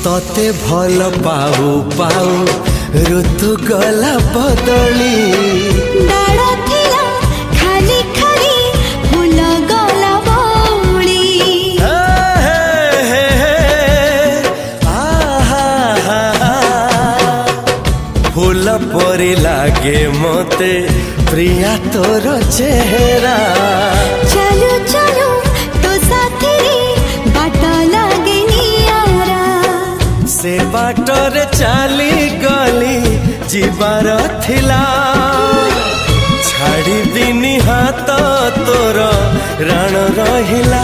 तते भल पाऊ पाऊ ऋतु गला बदली डाळ थिला खाली खाली फूल गला बौली फूल परी लागे मते प्रिया तोर चेहरा चलो चलो तो साथी बाट लागे नियारा से बाटरे चली गली जीवार थिला छाड़ी दिनी हाथ तोर राण रहिला।